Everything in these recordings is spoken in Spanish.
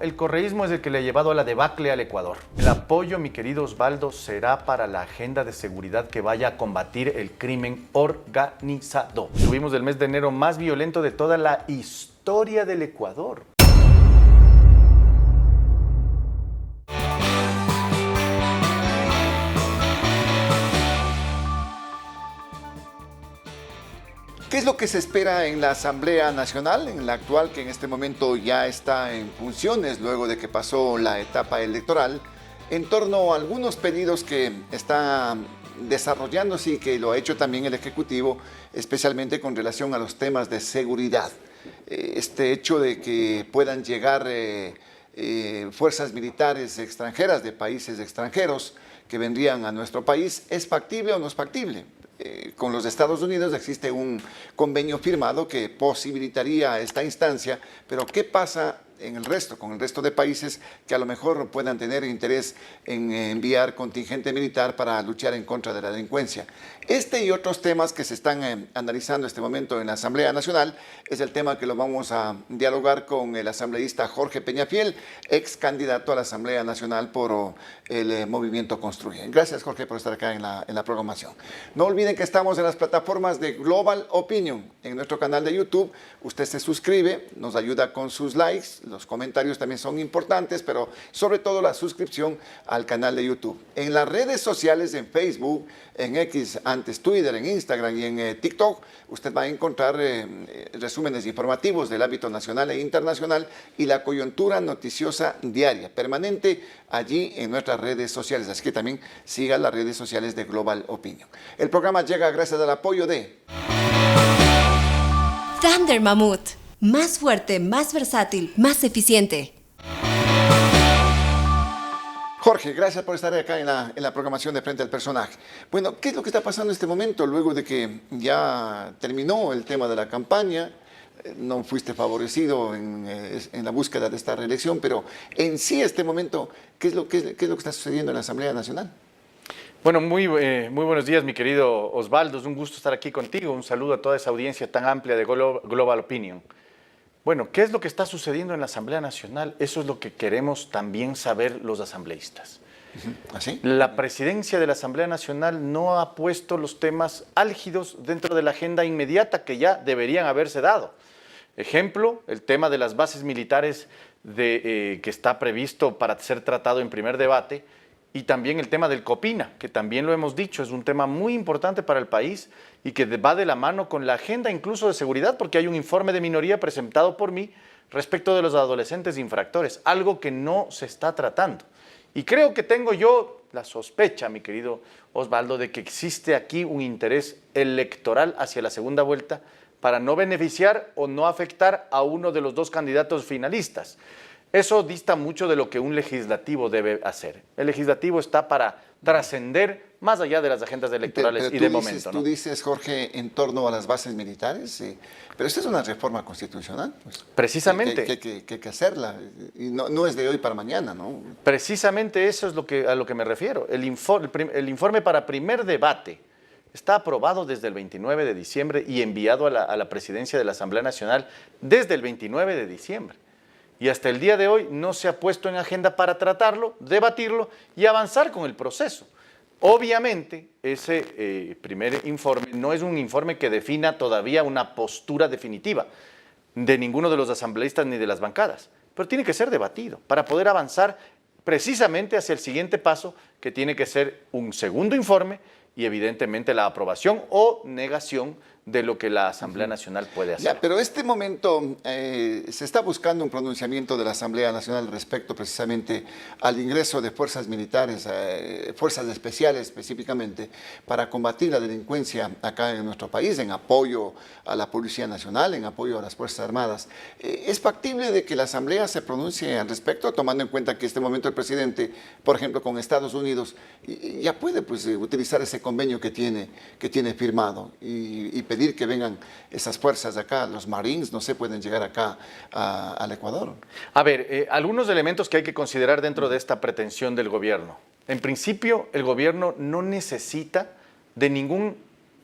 El correísmo es el que le ha llevado a la debacle al Ecuador. El apoyo, mi querido Osvaldo, será para la agenda de seguridad que vaya a combatir el crimen organizado. Tuvimos el mes de enero más violento de toda la historia del Ecuador. ¿Qué es lo que se espera en la Asamblea Nacional, en la actual, que en este momento ya está en funciones luego de que pasó la etapa electoral, en torno a algunos pedidos que están desarrollándose y que lo ha hecho también el Ejecutivo, especialmente con relación a los temas de seguridad? Este hecho de que puedan llegar fuerzas militares extranjeras de países extranjeros que vendrían a nuestro país, ¿es factible o no es factible? Con los Estados Unidos existe un convenio firmado que posibilitaría esta instancia, pero ¿qué pasa con el resto de países que a lo mejor puedan tener interés en enviar contingente militar para luchar en contra de la delincuencia? Este y otros temas que se están analizando en este momento en la Asamblea Nacional es el tema que lo vamos a dialogar con el asambleísta Jorge Peñafiel, ex candidato a la Asamblea Nacional por el Movimiento Construye. Gracias, Jorge, por estar acá en la programación. No olviden que estamos en las plataformas de Global Opinion, en nuestro canal de YouTube. Usted se suscribe, nos ayuda con sus likes, los comentarios también son importantes, pero sobre todo la suscripción al canal de YouTube. En las redes sociales, en Facebook, en X, antes Twitter, en Instagram y en TikTok, usted va a encontrar resúmenes informativos del ámbito nacional e internacional y la coyuntura noticiosa diaria, permanente allí en nuestras redes sociales. Así que también siga las redes sociales de Global Opinion. El programa llega gracias al apoyo de Thunder Mammoth. Más fuerte, más versátil, más eficiente. Jorge, gracias por estar acá en la programación de Frente al Personaje. Bueno, ¿qué es lo que está pasando en este momento luego de que ya terminó el tema de la campaña? No fuiste favorecido en la búsqueda de esta reelección, pero en sí este momento, ¿qué es lo que está sucediendo en la Asamblea Nacional? Bueno, muy buenos días, mi querido Osvaldo. Es un gusto estar aquí contigo. Un saludo a toda esa audiencia tan amplia de Global Opinion. Bueno, ¿qué es lo que está sucediendo en la Asamblea Nacional? Eso es lo que queremos también saber los asambleístas. ¿Así? La presidencia de la Asamblea Nacional no ha puesto los temas álgidos dentro de la agenda inmediata que ya deberían haberse dado. Ejemplo, el tema de las bases militares que está previsto para ser tratado en primer debate, y también el tema del COPINA, que también lo hemos dicho, es un tema muy importante para el país y que va de la mano con la agenda incluso de seguridad, porque hay un informe de minoría presentado por mí respecto de los adolescentes infractores, algo que no se está tratando. Y creo que tengo yo la sospecha, mi querido Osvaldo, de que existe aquí un interés electoral hacia la segunda vuelta para no beneficiar o no afectar a uno de los dos candidatos finalistas. Eso dista mucho de lo que un legislativo debe hacer. El legislativo está para trascender más allá de las agendas electorales y de momento, ¿no? Tú dices, Jorge, en torno a las bases militares, sí. Pero esta es una reforma constitucional. Pues, precisamente. Que hay que hacerla. Y no es de hoy para mañana, ¿no? Precisamente eso es a lo que me refiero. El informe para primer debate está aprobado desde el 29 de diciembre y enviado a la presidencia de la Asamblea Nacional desde el 29 de diciembre. Y hasta el día de hoy no se ha puesto en agenda para tratarlo, debatirlo y avanzar con el proceso. Obviamente, ese primer informe no es un informe que defina todavía una postura definitiva de ninguno de los asambleístas ni de las bancadas, pero tiene que ser debatido para poder avanzar precisamente hacia el siguiente paso, que tiene que ser un segundo informe y evidentemente la aprobación o negación de lo que la Asamblea Nacional puede hacer. Ya, pero este momento se está buscando un pronunciamiento de la Asamblea Nacional respecto precisamente al ingreso de fuerzas militares, fuerzas especiales específicamente, para combatir la delincuencia acá en nuestro país, en apoyo a la Policía Nacional, en apoyo a las Fuerzas Armadas. ¿Es factible de que la Asamblea se pronuncie al respecto, tomando en cuenta que este momento el presidente, por ejemplo, con Estados Unidos, ya puede pues, utilizar ese convenio que tiene firmado y pedir que vengan esas fuerzas de acá, los Marines, no sé, pueden llegar acá al Ecuador? A ver, algunos elementos que hay que considerar dentro de esta pretensión del gobierno. En principio, el gobierno no necesita de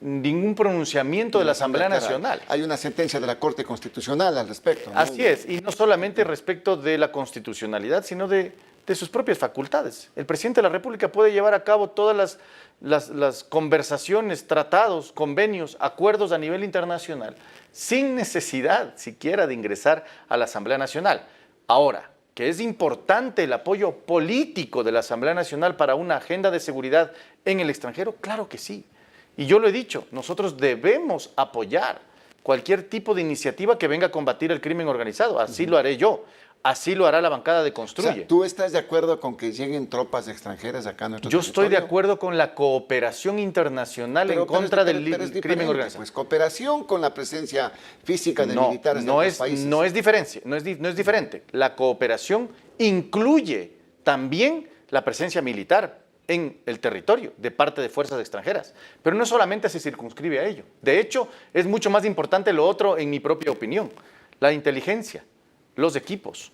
ningún pronunciamiento de la Asamblea Nacional. Hay una sentencia de la Corte Constitucional al respecto, ¿no? Así es, y no solamente respecto de la constitucionalidad, sino de sus propias facultades. El presidente de la República puede llevar a cabo todas las conversaciones, tratados, convenios, acuerdos a nivel internacional, sin necesidad siquiera de ingresar a la Asamblea Nacional. Ahora, que es importante el apoyo político de la Asamblea Nacional para una agenda de seguridad en el extranjero, claro que sí. Y yo lo he dicho, nosotros debemos apoyar cualquier tipo de iniciativa que venga a combatir el crimen organizado. Así lo haré yo. Así lo hará la bancada de Construye. O sea, ¿tú estás de acuerdo con que lleguen tropas extranjeras acá a nuestro Yo territorio? estoy de acuerdo con la cooperación internacional en contra del crimen organizado. Pues cooperación con la presencia física de militares de otros países. No es diferente. La cooperación incluye también la presencia militar en el territorio de parte de fuerzas extranjeras. Pero no solamente se circunscribe a ello. De hecho, es mucho más importante lo otro, en mi propia opinión. La inteligencia, los equipos,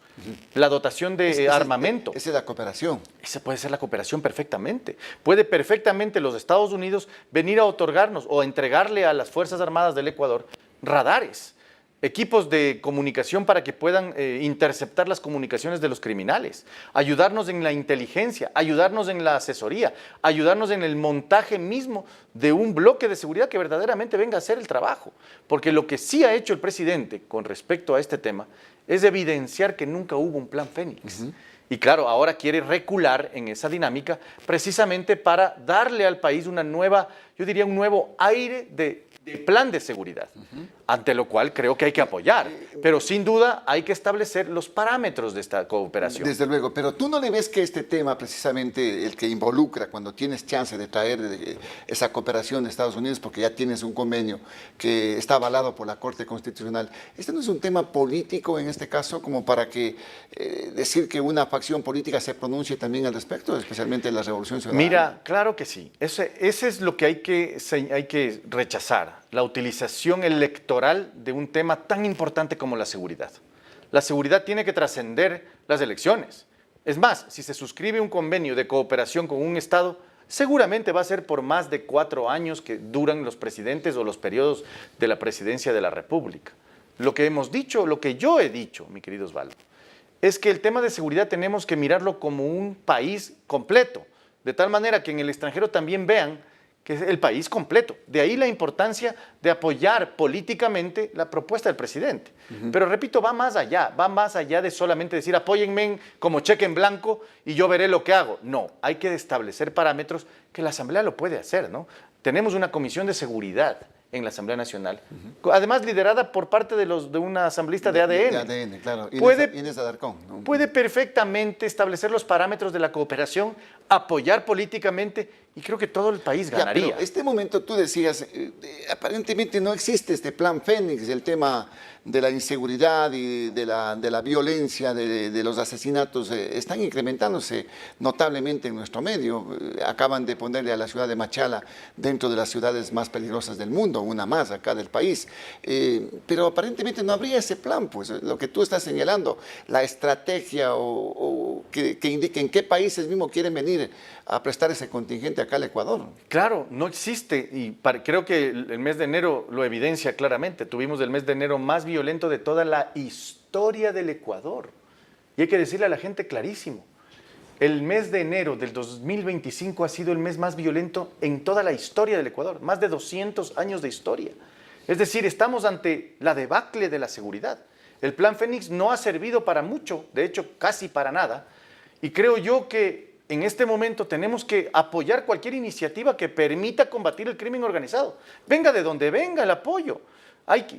la dotación de armamento. Esa es la cooperación. Esa puede ser la cooperación perfectamente. Puede perfectamente los Estados Unidos venir a otorgarnos o a entregarle a las Fuerzas Armadas del Ecuador radares, equipos de comunicación para que puedan interceptar las comunicaciones de los criminales, ayudarnos en la inteligencia, ayudarnos en la asesoría, ayudarnos en el montaje mismo de un bloque de seguridad que verdaderamente venga a hacer el trabajo. Porque lo que sí ha hecho el presidente con respecto a este tema es evidenciar que nunca hubo un plan Fénix. Y claro, ahora quiere recular en esa dinámica precisamente para darle al país una nueva, yo diría un nuevo aire de plan de seguridad, ante lo cual creo que hay que apoyar, pero sin duda hay que establecer los parámetros de esta cooperación. Desde luego, pero tú no le ves que este tema, precisamente el que involucra cuando tienes chance de traer esa cooperación de Estados Unidos, porque ya tienes un convenio que está avalado por la Corte Constitucional, ¿este no es un tema político en este caso, como para que decir que una facción política se pronuncie también al respecto, especialmente la Revolución Ciudadana? Mira, claro que sí, ese es lo que hay que rechazar, la utilización electoral de un tema tan importante como la seguridad. La seguridad tiene que trascender las elecciones. Es más, si se suscribe un convenio de cooperación con un Estado, seguramente va a ser por más de 4 años que duran los presidentes o los periodos de la presidencia de la República. Lo que hemos dicho, lo que yo he dicho, mi querido Osvaldo, es que el tema de seguridad tenemos que mirarlo como un país completo, de tal manera que en el extranjero también vean que es el país completo. De ahí la importancia de apoyar políticamente la propuesta del presidente. Pero repito, va más allá de solamente decir apóyenme como cheque en blanco y yo veré lo que hago. No, hay que establecer parámetros que la Asamblea lo puede hacer, ¿no? Tenemos una comisión de seguridad en la Asamblea Nacional, además liderada por parte de una asambleísta de ADN. De ADN, claro. Inés Alarcón, ¿no? Puede perfectamente establecer los parámetros de la cooperación, apoyar políticamente, y creo que todo el país ganaría. Pero este momento tú decías, aparentemente no existe este plan Fénix, el tema de la inseguridad y de la violencia, de los asesinatos, están incrementándose notablemente en nuestro medio. Acaban de ponerle a la ciudad de Machala dentro de las ciudades más peligrosas del mundo, una más acá del país. Pero aparentemente no habría ese plan, pues lo que tú estás señalando, la estrategia o que indiquen qué países mismos quieren venir a prestar ese contingente acá al Ecuador. Claro, no existe y creo que el mes de enero lo evidencia claramente. Tuvimos el mes de enero más violento de toda la historia del Ecuador. Y hay que decirle a la gente clarísimo, el mes de enero del 2025 ha sido el mes más violento en toda la historia del Ecuador, más de 200 años de historia. Es decir, estamos ante la debacle de la seguridad. El Plan Fénix no ha servido para mucho, de hecho casi para nada, y creo yo que en este momento tenemos que apoyar cualquier iniciativa que permita combatir el crimen organizado. Venga de donde venga el apoyo.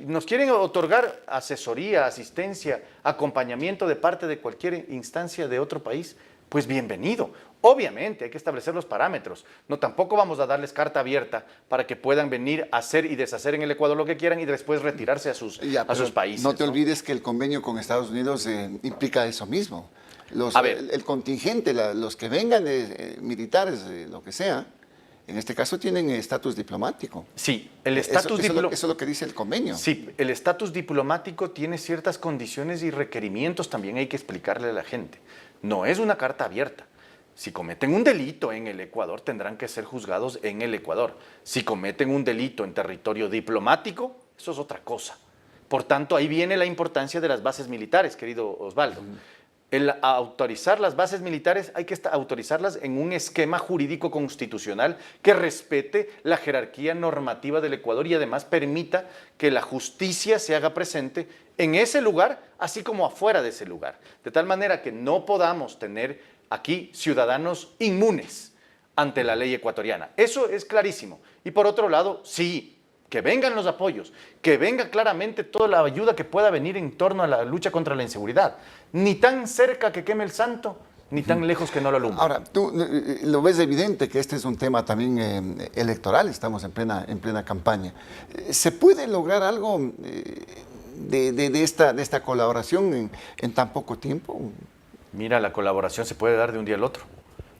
Nos quieren otorgar asesoría, asistencia, acompañamiento de parte de cualquier instancia de otro país, pues bienvenido. Obviamente hay que establecer los parámetros. No, tampoco vamos a darles carta abierta para que puedan venir a hacer y deshacer en el Ecuador lo que quieran y después retirarse a sus países. No te olvides que el convenio con Estados Unidos implica eso mismo. El contingente, los que vengan militares, lo que sea, en este caso tienen estatus diplomático. Sí, el estatus diplomático. Eso es lo que dice el convenio. Sí, el estatus diplomático tiene ciertas condiciones y requerimientos, también hay que explicarle a la gente. No es una carta abierta. Si cometen un delito en el Ecuador, tendrán que ser juzgados en el Ecuador. Si cometen un delito en territorio diplomático, eso es otra cosa. Por tanto, ahí viene la importancia de las bases militares, querido Osvaldo. El autorizar las bases militares hay que autorizarlas en un esquema jurídico constitucional que respete la jerarquía normativa del Ecuador y además permita que la justicia se haga presente en ese lugar, así como afuera de ese lugar. De tal manera que no podamos tener aquí ciudadanos inmunes ante la ley ecuatoriana. Eso es clarísimo. Y por otro lado, sí, que vengan los apoyos, que venga claramente toda la ayuda que pueda venir en torno a la lucha contra la inseguridad. Ni tan cerca que queme el santo, ni tan lejos que no lo alumbre. Ahora, tú lo ves evidente que este es un tema también electoral, estamos en plena campaña. ¿Se puede lograr algo de esta colaboración en tan poco tiempo? Mira, la colaboración se puede dar de un día al otro.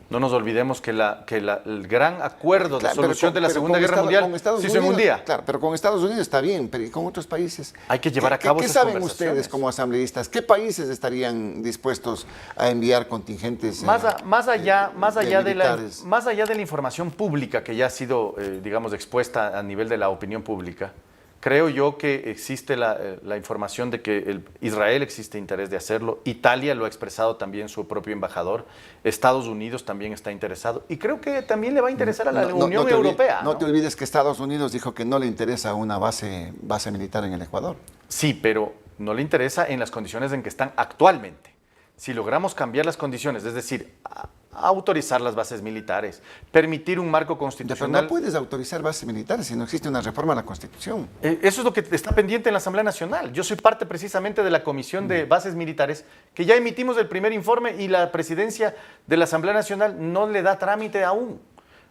No nos olvidemos que el gran acuerdo de solución de la Segunda Guerra Mundial se hizo en un día. Claro, pero con Estados Unidos está bien, pero ¿y con otros países? Hay que llevar a cabo ¿Qué esas saben conversaciones. ustedes como asambleístas? ¿Qué países estarían dispuestos a enviar contingentes más allá de militares? la información pública que ya ha sido, digamos, expuesta a nivel de la opinión pública, creo yo que existe la información de que Israel existe interés de hacerlo, Italia lo ha expresado también su propio embajador, Estados Unidos también está interesado y creo que también le va a interesar a la Unión Europea. No te olvides que Estados Unidos dijo que no le interesa una base militar en el Ecuador. Sí, pero no le interesa en las condiciones en que están actualmente. Si logramos cambiar las condiciones, es decir, autorizar las bases militares, permitir un marco constitucional. Pero no puedes autorizar bases militares si no existe una reforma a la Constitución. Eso es lo que está pendiente en la Asamblea Nacional. Yo soy parte precisamente de la Comisión de Bases Militares, que ya emitimos el primer informe y la presidencia de la Asamblea Nacional no le da trámite aún.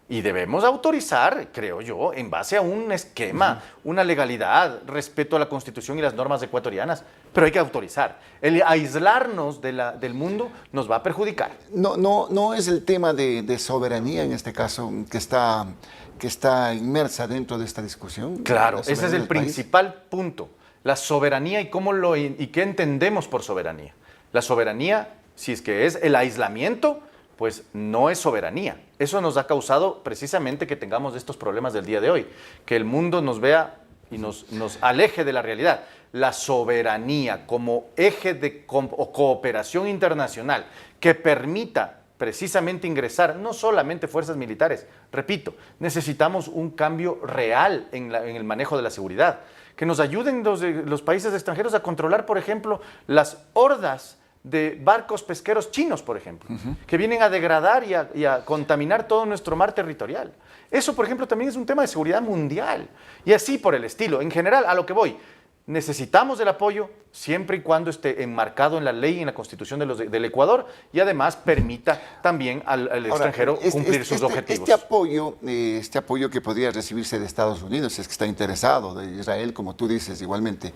Y debemos autorizar, creo yo, en base a un esquema, una legalidad, respeto a la Constitución y las normas ecuatorianas, pero hay que autorizar. El aislarnos del mundo nos va a perjudicar. No es el tema de soberanía en este caso que está inmersa dentro de esta discusión. Claro, ese es el principal punto. La soberanía y qué entendemos por soberanía. La soberanía, si es que es el aislamiento, pues no es soberanía. Eso nos ha causado precisamente que tengamos estos problemas del día de hoy, que el mundo nos vea y nos aleje de la realidad. La soberanía como eje de cooperación internacional que permita precisamente ingresar no solamente fuerzas militares, repito, necesitamos un cambio real en el manejo de la seguridad, que nos ayuden los países extranjeros a controlar, por ejemplo, las hordas de barcos pesqueros chinos, por ejemplo, que vienen a degradar y a contaminar todo nuestro mar territorial. Eso, por ejemplo, también es un tema de seguridad mundial. Y así por el estilo. En general, a lo que voy, necesitamos el apoyo siempre y cuando esté enmarcado en la ley y en la Constitución del Ecuador y además permita también al extranjero cumplir sus objetivos. Este apoyo que podría recibirse de Estados Unidos, si es que está interesado, de Israel, como tú dices igualmente,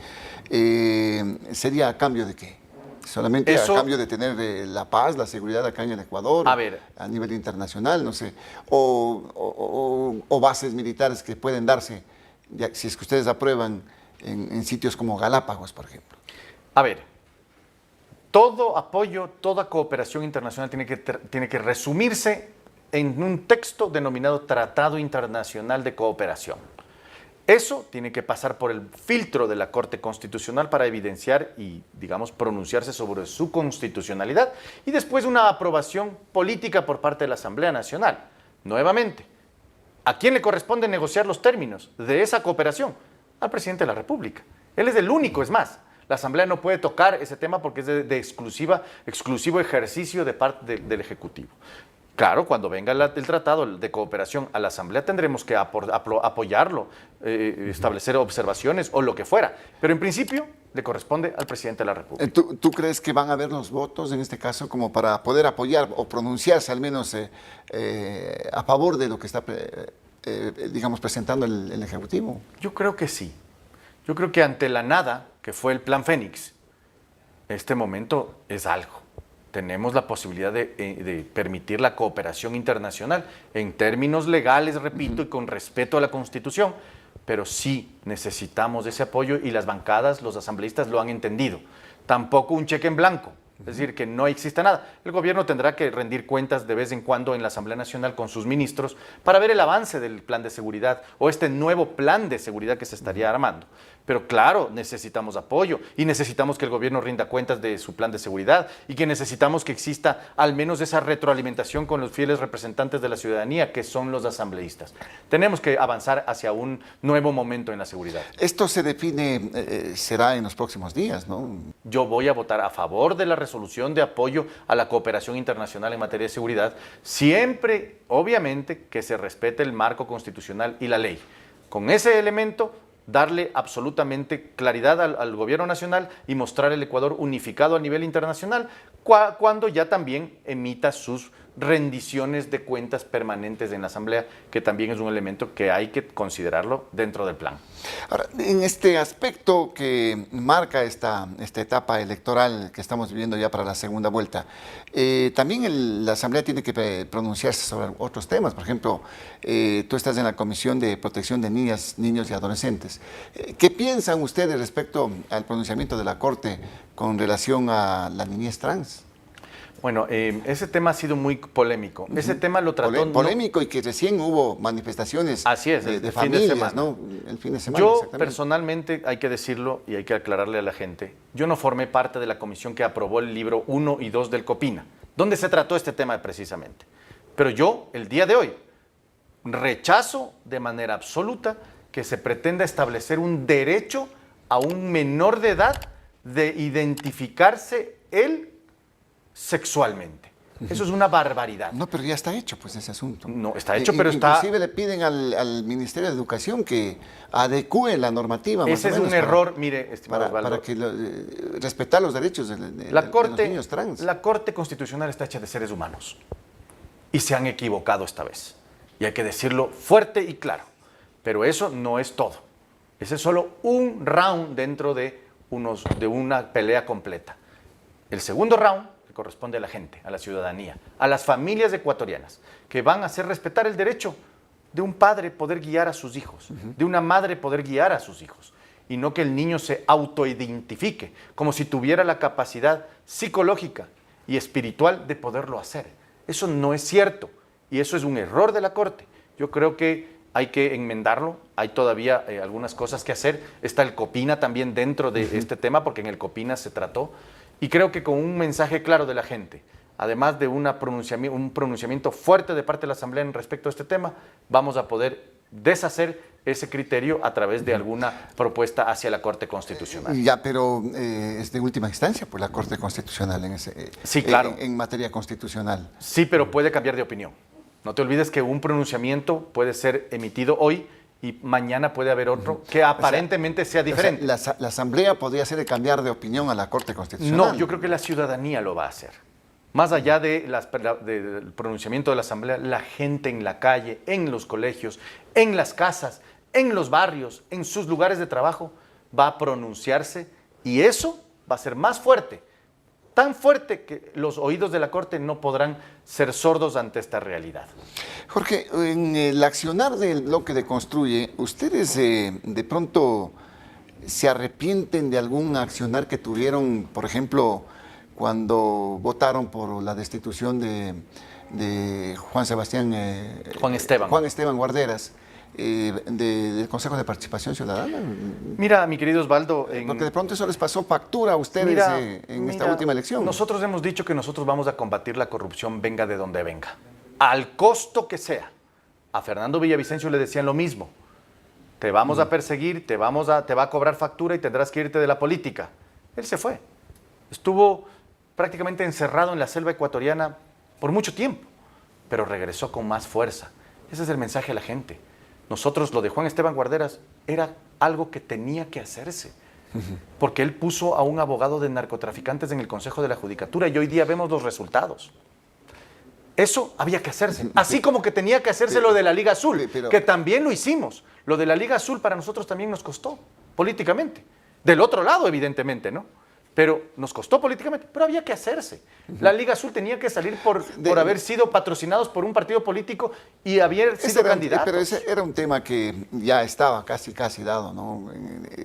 ¿sería a cambio de qué? Solamente a cambio de tener la paz, la seguridad acá en el Ecuador, a nivel internacional, no sé, o bases militares que pueden darse, si es que ustedes aprueban, en sitios como Galápagos, por ejemplo. A ver, todo apoyo, toda cooperación internacional tiene que resumirse en un texto denominado Tratado Internacional de Cooperación. Eso tiene que pasar por el filtro de la Corte Constitucional para evidenciar y, digamos, pronunciarse sobre su constitucionalidad y después una aprobación política por parte de la Asamblea Nacional. Nuevamente, ¿a quién le corresponde negociar los términos de esa cooperación? Al presidente de la República. Él es el único, es más. La Asamblea no puede tocar ese tema porque es de exclusivo ejercicio de parte del Ejecutivo. Claro, cuando venga el tratado de cooperación a la Asamblea tendremos que apoyarlo, establecer observaciones o lo que fuera. Pero en principio le corresponde al presidente de la República. ¿Tú crees que van a haber los votos en este caso como para poder apoyar o pronunciarse al menos a favor de lo que está, digamos, presentando el Ejecutivo? Yo creo que sí. Yo creo que ante la nada, que fue el Plan Fénix, este momento es algo. Tenemos la posibilidad de permitir la cooperación internacional en términos legales, repito, y con respeto a la Constitución, pero sí necesitamos ese apoyo y las bancadas, los asambleístas lo han entendido. Tampoco un cheque en blanco, Es decir, que no exista nada. El gobierno tendrá que rendir cuentas de vez en cuando en la Asamblea Nacional con sus ministros para ver el avance del plan de seguridad o este nuevo plan de seguridad que se estaría armando. Pero claro, necesitamos apoyo y necesitamos que el gobierno rinda cuentas de su plan de seguridad y que necesitamos que exista al menos esa retroalimentación con los fieles representantes de la ciudadanía, que son los asambleístas. Tenemos que avanzar hacia un nuevo momento en la seguridad. Esto se define, será en los próximos días, ¿no? Yo voy a votar a favor de la resolución de apoyo a la cooperación internacional en materia de seguridad, siempre, obviamente, que se respete el marco constitucional y la ley. Con ese elemento, darle absolutamente claridad al gobierno nacional y mostrar el Ecuador unificado a nivel internacional cuando ya también emita sus rendiciones de cuentas permanentes en la Asamblea, que también es un elemento que hay que considerarlo dentro del plan. Ahora, en este aspecto que marca esta etapa electoral que estamos viviendo ya para la segunda vuelta, también la Asamblea tiene que pronunciarse sobre otros temas. Por ejemplo, tú estás en la Comisión de Protección de Niñas, Niños y Adolescentes. ¿Qué piensan ustedes respecto al pronunciamiento de la Corte con relación a la niñez trans? Bueno, ese tema ha sido muy polémico. Ese tema lo trató... Polémico y que recién hubo manifestaciones así es, de fin familias, de semana. ¿no? El fin de semana. Yo personalmente, hay que decirlo y hay que aclararle a la gente, yo no formé parte de la comisión que aprobó el libro 1 y 2 del COPINA, donde se trató este tema precisamente. Pero yo, el día de hoy, rechazo de manera absoluta que se pretenda establecer un derecho a un menor de edad de identificarse él sexualmente. Eso es una barbaridad. No, pero ya está hecho, pues, ese asunto. No, está hecho, pero está... Inclusive le piden al Ministerio de Educación que adecúe la normativa. Ese es un error, mire, estimado Osvaldo. Para que respetar los derechos de los niños trans. La Corte Constitucional está hecha de seres humanos y se han equivocado esta vez. Y hay que decirlo fuerte y claro. Pero eso no es todo. Ese es solo un round dentro de una pelea completa. El segundo round corresponde a la gente, a la ciudadanía, a las familias ecuatorianas, que van a hacer respetar el derecho de un padre poder guiar a sus hijos, de una madre poder guiar a sus hijos, y no que el niño se autoidentifique, como si tuviera la capacidad psicológica y espiritual de poderlo hacer. Eso no es cierto, y eso es un error de la Corte. Yo creo que hay que enmendarlo, hay todavía algunas cosas que hacer. Está el COPINA también dentro de este tema, porque en el COPINA se trató. Y creo que con un mensaje claro de la gente, además de un pronunciamiento fuerte de parte de la Asamblea en respecto a este tema, vamos a poder deshacer ese criterio a través de alguna propuesta hacia la Corte Constitucional. Ya, pero es de última instancia, pues, la Corte Constitucional sí, claro. En materia constitucional. Sí, pero puede cambiar de opinión. No te olvides que un pronunciamiento puede ser emitido hoy y mañana puede haber otro que aparentemente sea diferente. O sea, la Asamblea podría hacer cambiar de opinión a la Corte Constitucional. No, yo creo que la ciudadanía lo va a hacer. Más allá del pronunciamiento de la Asamblea, la gente en la calle, en los colegios, en las casas, en los barrios, en sus lugares de trabajo, va a pronunciarse y eso va a ser más fuerte. Tan fuerte que los oídos de la Corte no podrán ser sordos ante esta realidad. Jorge, en el accionar del bloque de Construye, ¿ustedes de pronto se arrepienten de algún accionar que tuvieron, por ejemplo, cuando votaron por la destitución de Juan Esteban Guarderas? Del Consejo de Participación Ciudadana? Mira, mi querido Osvaldo... Porque de pronto eso les pasó factura a ustedes en esta última elección. Nosotros hemos dicho que nosotros vamos a combatir la corrupción venga de donde venga, al costo que sea. A Fernando Villavicencio le decían lo mismo. Te vamos a perseguir, te va a cobrar factura y tendrás que irte de la política. Él se fue. Estuvo prácticamente encerrado en la selva ecuatoriana por mucho tiempo, pero regresó con más fuerza. Ese es el mensaje a la gente. Nosotros, lo de Juan Esteban Guarderas, era algo que tenía que hacerse, porque él puso a un abogado de narcotraficantes en el Consejo de la Judicatura y hoy día vemos los resultados. Eso había que hacerse, así como que tenía que hacerse lo de la Liga Azul, que también lo hicimos. Lo de la Liga Azul para nosotros también nos costó, políticamente. Del otro lado, evidentemente, ¿no? Pero nos costó políticamente, pero había que hacerse. La Liga Azul tenía que salir por haber sido patrocinados por un partido político y haber sido candidatos. Pero ese era un tema que ya estaba casi dado, ¿no?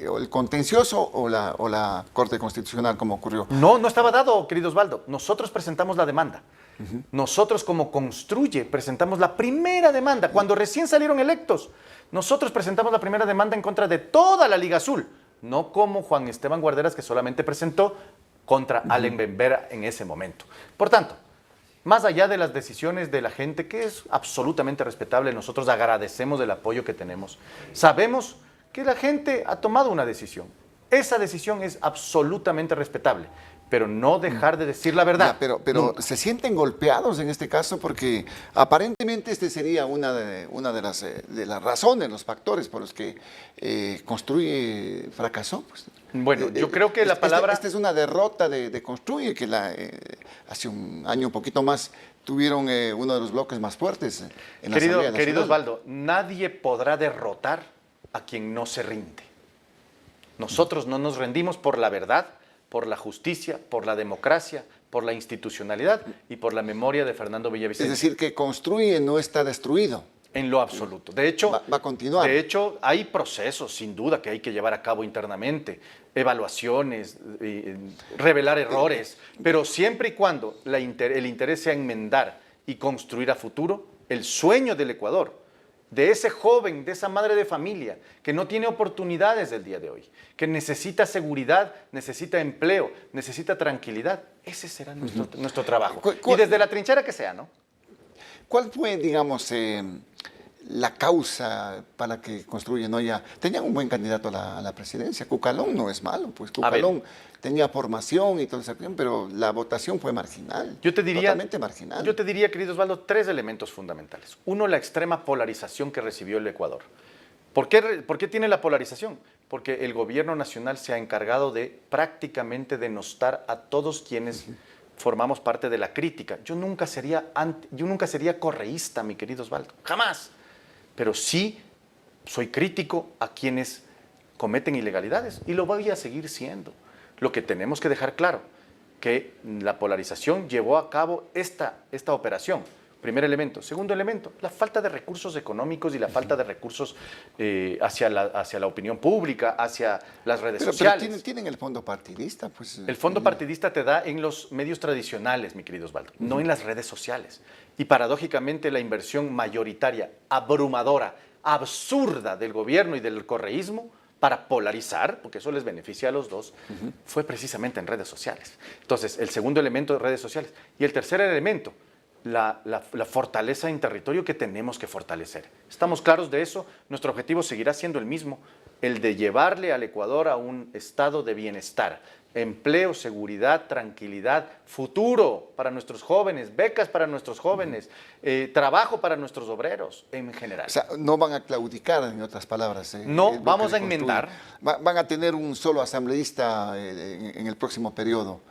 O el contencioso o la Corte Constitucional, como ocurrió. No, no estaba dado, querido Osvaldo. Nosotros presentamos la demanda. Nosotros, como Construye, presentamos la primera demanda. Cuando recién salieron electos, nosotros presentamos la primera demanda en contra de toda la Liga Azul. No como Juan Esteban Guarderas, que solamente presentó contra Allen Benvera en ese momento. Por tanto, más allá de las decisiones de la gente, que es absolutamente respetable, nosotros agradecemos el apoyo que tenemos. Sabemos que la gente ha tomado una decisión. Esa decisión es absolutamente respetable, pero no dejar de decir la verdad. Ya, pero se sienten golpeados en este caso porque aparentemente este sería una de las razones, los factores por los que Construye fracasó. Pues. Bueno, yo creo que la palabra... Esta es una derrota de Construye, que hace un año, un poquito más, tuvieron uno de los bloques más fuertes en la Asamblea Nacional. Querido Osvaldo, nadie podrá derrotar a quien no se rinde. Nosotros no nos rendimos por la verdad, por la justicia, por la democracia, por la institucionalidad y por la memoria de Fernando Villavicencio. Es decir, que Construye no está destruido. En lo absoluto. De hecho, va a continuar. De hecho, hay procesos, sin duda, que hay que llevar a cabo internamente, evaluaciones, revelar errores, pero siempre y cuando el interés sea enmendar y construir a futuro el sueño del Ecuador, de ese joven, de esa madre de familia que no tiene oportunidades el día de hoy, que necesita seguridad, necesita empleo, necesita tranquilidad. Ese será nuestro trabajo. Y desde la trinchera que sea, ¿no? ¿Cuál fue, digamos, la causa para que Construye no ya tenían un buen candidato a la presidencia? Cucalón no es malo, pues Cucalón tenía formación y todo eso, pero la votación fue marginal. Totalmente marginal. Yo te diría, querido Osvaldo, 3 elementos fundamentales. Uno, la extrema polarización que recibió el Ecuador. ¿Por qué tiene la polarización? Porque el gobierno nacional se ha encargado de prácticamente denostar a todos quienes formamos parte de la crítica. Yo nunca sería correísta, mi querido Osvaldo, jamás. Pero sí soy crítico a quienes cometen ilegalidades y lo voy a seguir siendo. Lo que tenemos que dejar claro, que la polarización llevó a cabo esta operación. Primer elemento. Segundo elemento, la falta de recursos económicos y la falta de recursos hacia la opinión pública, hacia las redes sociales. Pero tienen el fondo partidista. Pues, el fondo partidista te da en los medios tradicionales, mi querido Osvaldo, no en las redes sociales. Y paradójicamente la inversión mayoritaria, abrumadora, absurda del gobierno y del correísmo para polarizar, porque eso les beneficia a los dos, fue precisamente en redes sociales. Entonces, el segundo elemento de redes sociales. Y el tercer elemento, la fortaleza en territorio que tenemos que fortalecer. Estamos claros de eso, nuestro objetivo seguirá siendo el mismo, el de llevarle al Ecuador a un estado de bienestar, empleo, seguridad, tranquilidad, futuro para nuestros jóvenes, becas para nuestros jóvenes, trabajo para nuestros obreros en general. O sea, no van a claudicar, en otras palabras. No, vamos a enmendar. Van a tener un solo asambleísta en el próximo periodo.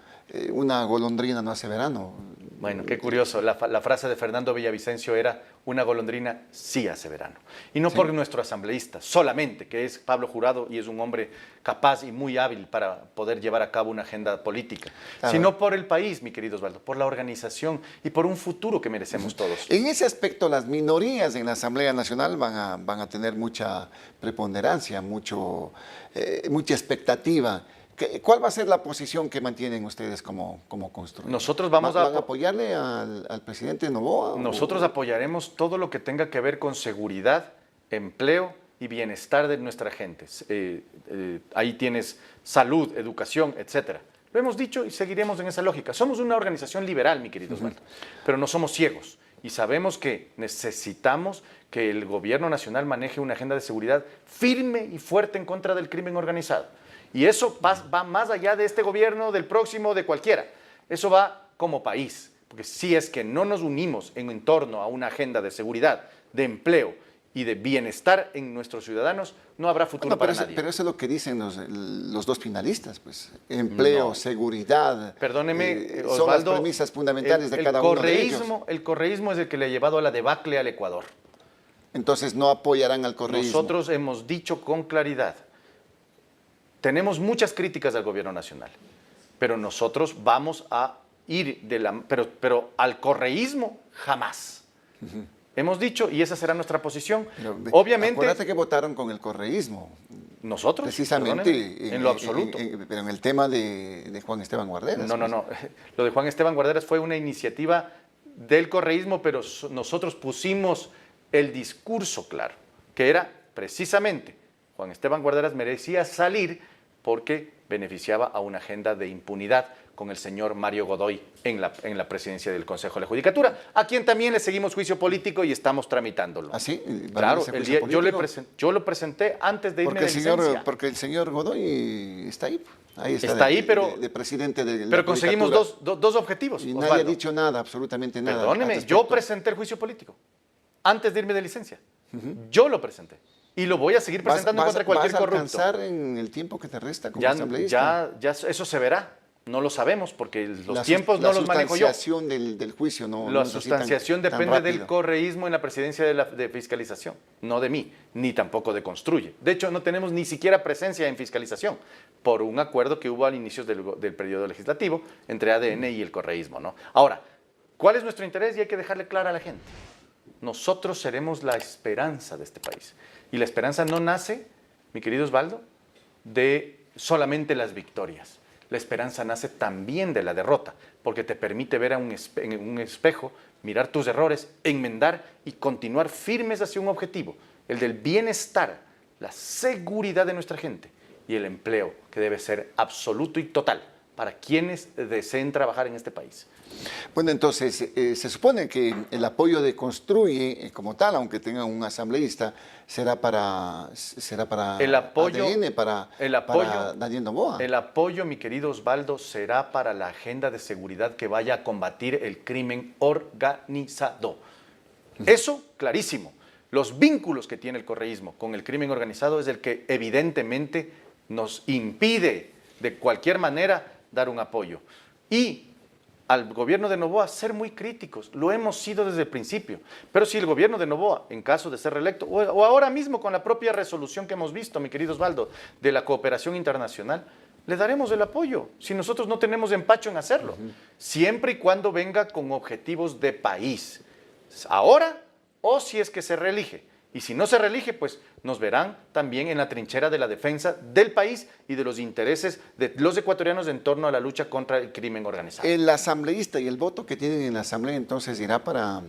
Una golondrina no hace verano. Bueno, qué curioso. La frase de Fernando Villavicencio era: una golondrina sí hace verano. Y no por nuestro asambleísta solamente, que es Pablo Jurado y es un hombre capaz y muy hábil para poder llevar a cabo una agenda política, sino por el país, mi querido Osvaldo, por la organización y por un futuro que merecemos todos. En ese aspecto, las minorías en la Asamblea Nacional van a tener mucha preponderancia, mucha expectativa. ¿Cuál va a ser la posición que mantienen ustedes como Construye? Nosotros ¿Van a apoyarle al presidente Noboa? Nosotros apoyaremos todo lo que tenga que ver con seguridad, empleo y bienestar de nuestra gente. Ahí tienes salud, educación, etcétera. Lo hemos dicho y seguiremos en esa lógica. Somos una organización liberal, mi querido Osvaldo, pero no somos ciegos y sabemos que necesitamos que el gobierno nacional maneje una agenda de seguridad firme y fuerte en contra del crimen organizado. Y eso va más allá de este gobierno, del próximo, de cualquiera. Eso va como país, porque si es que no nos unimos en torno a una agenda de seguridad, de empleo y de bienestar en nuestros ciudadanos, no habrá futuro para nadie. Pero eso es lo que dicen los dos finalistas, pues. Empleo, seguridad. Perdóneme, son Osvaldo, las premisas fundamentales de cada uno de ellos. El correísmo es el que le ha llevado a la debacle al Ecuador. Entonces no apoyarán al correísmo. Nosotros hemos dicho con claridad, tenemos muchas críticas al gobierno nacional, pero nosotros vamos a ir pero al correísmo jamás. Hemos dicho, y esa será nuestra posición. Pero, obviamente, acuérdate que votaron con el correísmo. Nosotros, precisamente en lo absoluto. Pero en el tema de Juan Esteban Guarderas. No. Lo de Juan Esteban Guarderas fue una iniciativa del correísmo, pero nosotros pusimos el discurso claro, que era precisamente Juan Esteban Guarderas merecía salir porque beneficiaba a una agenda de impunidad con el señor Mario Godoy en la presidencia del Consejo de la Judicatura, a quien también le seguimos juicio político y estamos tramitándolo. ¿Ah, sí? Claro, yo lo presenté antes de irme de licencia. Porque el señor Godoy está ahí. Ahí está ahí, pero de presidente de la pero conseguimos dos objetivos. Y nadie ha dicho nada, absolutamente nada. Perdóneme, yo presenté el juicio político antes de irme de licencia. Yo lo presenté. Y lo voy a seguir presentando contra cualquier corrupto. ¿Vas a alcanzar en el tiempo que te resta como asambleísta? Ya eso se verá. No lo sabemos porque los tiempos no los manejo yo. La sustanciación del juicio no. La sustanciación depende del correísmo en la presidencia de fiscalización, no de mí, ni tampoco de Construye. De hecho, no tenemos ni siquiera presencia en fiscalización por un acuerdo que hubo al inicio del periodo legislativo entre ADN y el correísmo, ¿no? Ahora, ¿cuál es nuestro interés? Y hay que dejarle claro a la gente. Nosotros seremos la esperanza de este país. Y la esperanza no nace, mi querido Osvaldo, de solamente las victorias. La esperanza nace también de la derrota, porque te permite ver en un espejo, mirar tus errores, enmendar y continuar firmes hacia un objetivo, el del bienestar, la seguridad de nuestra gente y el empleo, que debe ser absoluto y total para quienes deseen trabajar en este país. Bueno, entonces, se supone que el apoyo de Construye como tal, aunque tenga un asambleísta, será para el apoyo, ADN, para Daniel Noboa. El apoyo, mi querido Osvaldo, será para la agenda de seguridad que vaya a combatir el crimen organizado. Eso, clarísimo. Los vínculos que tiene el correísmo con el crimen organizado es el que evidentemente nos impide de cualquier manera dar un apoyo. Y al gobierno de Noboa ser muy críticos, lo hemos sido desde el principio, pero si el gobierno de Noboa, en caso de ser reelecto, o ahora mismo con la propia resolución que hemos visto, mi querido Osvaldo, de la cooperación internacional, le daremos el apoyo, si nosotros no tenemos empacho en hacerlo, siempre y cuando venga con objetivos de país, ahora o si es que se reelige. Y si no se reelige, pues nos verán también en la trinchera de la defensa del país y de los intereses de los ecuatorianos en torno a la lucha contra el crimen organizado. El asambleísta y el voto que tienen en la asamblea entonces irá para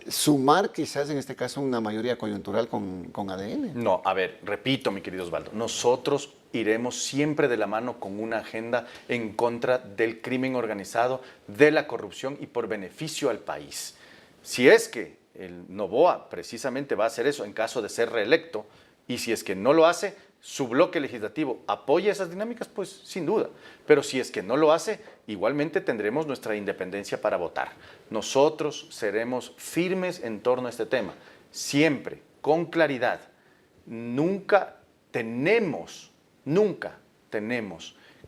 sumar quizás en este caso una mayoría coyuntural con ADN. No, a ver, repito, mi querido Osvaldo, nosotros iremos siempre de la mano con una agenda en contra del crimen organizado, de la corrupción y por beneficio al país. Si es que el Noboa precisamente va a hacer eso en caso de ser reelecto, y si es que no lo hace, su bloque legislativo apoya esas dinámicas, pues sin duda. Pero si es que no lo hace, igualmente tendremos nuestra independencia para votar. Nosotros seremos firmes en torno a este tema, siempre, con claridad. Nunca tenemos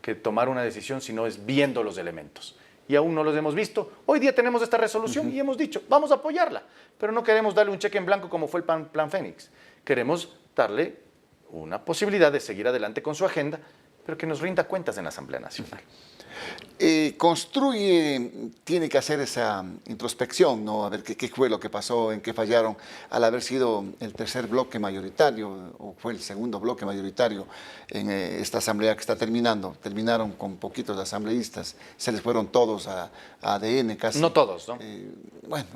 que tomar una decisión si no es viendo los elementos. Y aún no los hemos visto. Hoy día tenemos esta resolución y hemos dicho, vamos a apoyarla, pero no queremos darle un cheque en blanco como fue el Plan Fénix. Queremos darle una posibilidad de seguir adelante con su agenda, pero que nos rinda cuentas en la Asamblea Nacional. Construye, tiene que hacer esa introspección, ¿no? A ver qué fue lo que pasó, en qué fallaron, al haber sido el tercer bloque mayoritario, o fue el segundo bloque mayoritario en esta asamblea que está terminando. Terminaron con poquitos asambleístas, se les fueron todos a ADN casi. No todos, ¿no? Bueno,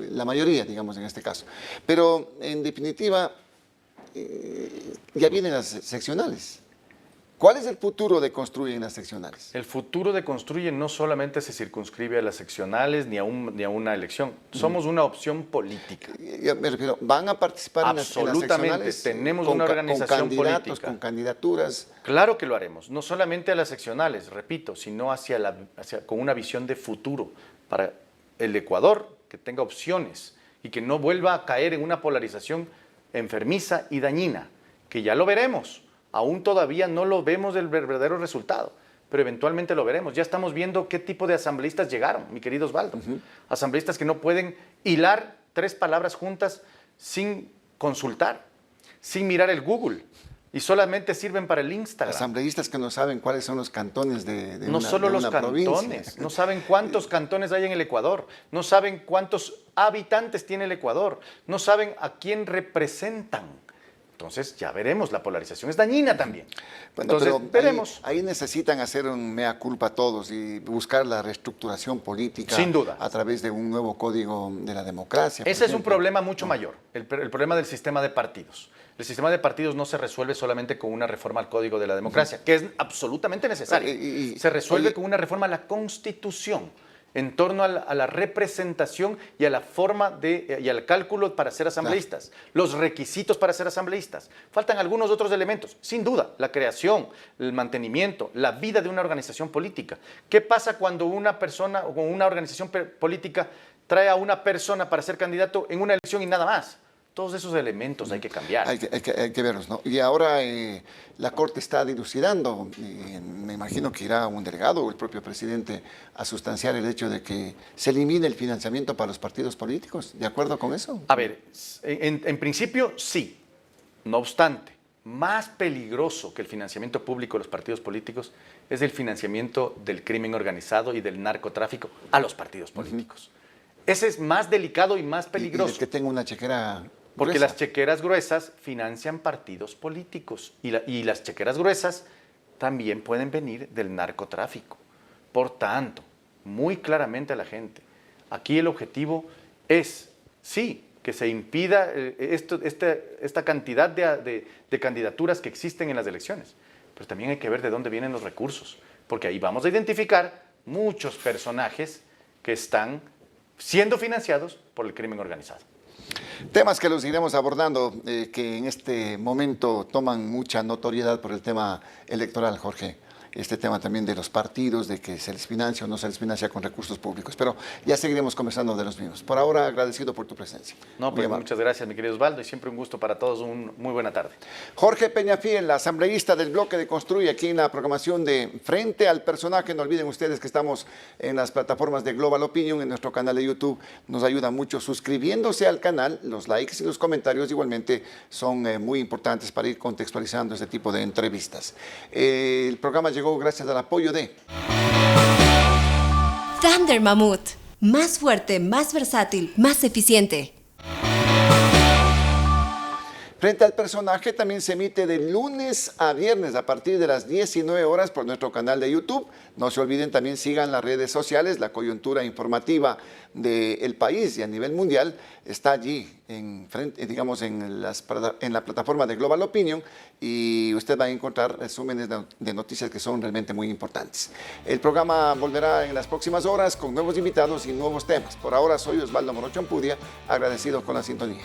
la mayoría, digamos, en este caso. Pero, en definitiva, ya vienen las seccionales. ¿Cuál es el futuro de Construye en las seccionales? El futuro de Construye no solamente se circunscribe a las seccionales ni a una elección. Somos una opción política. Yo me refiero, ¿van a participar en las seccionales? Absolutamente. Tenemos una organización política. ¿Con candidaturas? Claro que lo haremos. No solamente a las seccionales, repito, sino con una visión de futuro para el Ecuador, que tenga opciones y que no vuelva a caer en una polarización enfermiza y dañina, que ya lo veremos. Aún todavía no lo vemos del verdadero resultado, pero eventualmente lo veremos. Ya estamos viendo qué tipo de asambleístas llegaron, mi querido Osvaldo. Asambleístas que no pueden hilar 3 palabras juntas sin consultar, sin mirar el Google. y solamente sirven para el Instagram. Asambleístas que no saben cuáles son los cantones de No solo los provincia. cantones, no saben cuántos cantones hay en el Ecuador, no saben cuántos habitantes tiene el Ecuador, no saben a quién representan. Entonces ya veremos, la polarización es dañina también. Bueno, Entonces pero veremos. ahí necesitan hacer un mea culpa todos y buscar la reestructuración política. Sin duda. A través de un nuevo código de la democracia. por Ese es un ejemplo. problema mucho mayor, el problema del sistema de partidos. El sistema de partidos no se resuelve solamente con una reforma al Código de la Democracia, que es absolutamente necesaria. Se resuelve con una reforma a la Constitución, en torno a la representación y a la forma y al cálculo para ser asambleístas, los requisitos para ser asambleístas. Faltan algunos otros elementos, sin duda, la creación, el mantenimiento, la vida de una organización política. ¿Qué pasa cuando una persona o una organización política trae a una persona para ser candidato en una elección y nada más? Todos esos elementos hay que cambiar. Hay que verlos, ¿no? Y ahora la Corte está dilucidando, y me imagino que irá un delegado o el propio presidente a sustanciar el hecho de que se elimine el financiamiento para los partidos políticos. ¿De acuerdo con eso? A ver, en principio sí. No obstante, más peligroso que el financiamiento público de los partidos políticos es el financiamiento del crimen organizado y del narcotráfico a los partidos políticos. Ese es más delicado y más peligroso. Y el que tenga una chequera porque gruesa. las chequeras gruesas financian partidos políticos y las chequeras gruesas también pueden venir del narcotráfico. Por tanto, muy claramente a la gente, aquí el objetivo es, sí, que se impida esta cantidad de candidaturas que existen en las elecciones, pero también hay que ver de dónde vienen los recursos, porque ahí vamos a identificar muchos personajes que están siendo financiados por el crimen organizado. Temas que los iremos abordando, que en este momento toman mucha notoriedad por el tema electoral, Jorge. Este tema también de los partidos, de que se les financia o no se les financia con recursos públicos. Pero ya seguiremos conversando de los mismos. Por ahora, agradecido por tu presencia. No, pues muchas gracias, mi querido Osvaldo, y siempre un gusto para todos. Muy buena tarde. Jorge Peñafiel, asambleísta del bloque de Construye, aquí en la programación de Frente al Personaje. No olviden ustedes que estamos en las plataformas de Global Opinion, en nuestro canal de YouTube. Nos ayuda mucho suscribiéndose al canal. Los likes y los comentarios igualmente son muy importantes para ir contextualizando este tipo de entrevistas. El programa llegó gracias al apoyo de Thunder Mammoth. Más fuerte, más versátil, más eficiente. Frente al Personaje también se emite de lunes a viernes a partir de las 19 horas por nuestro canal de YouTube. No se olviden, también sigan las redes sociales. La coyuntura informativa del país y a nivel mundial está allí, en la plataforma de Global Opinion, y usted va a encontrar resúmenes de noticias que son realmente muy importantes. El programa volverá en las próximas horas con nuevos invitados y nuevos temas. Por ahora soy Osvaldo Morocho Ampudia, agradecido con la sintonía.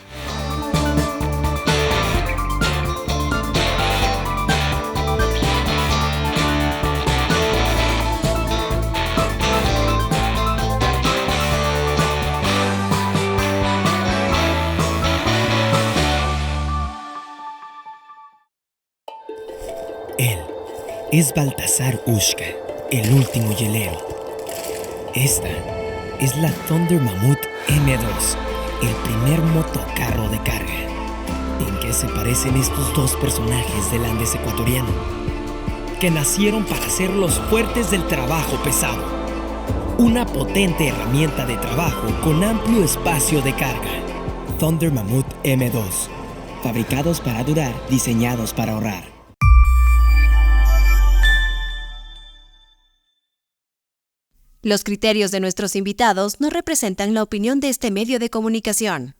Él es Baltasar Ushka, el último hielero. Esta es la Thunder Mammoth M2, el primer motocarro de carga. ¿En qué se parecen estos dos personajes del Andes ecuatoriano? Que nacieron para ser los fuertes del trabajo pesado. Una potente herramienta de trabajo con amplio espacio de carga. Thunder Mammoth M2. Fabricados para durar, diseñados para ahorrar. Los criterios de nuestros invitados no representan la opinión de este medio de comunicación.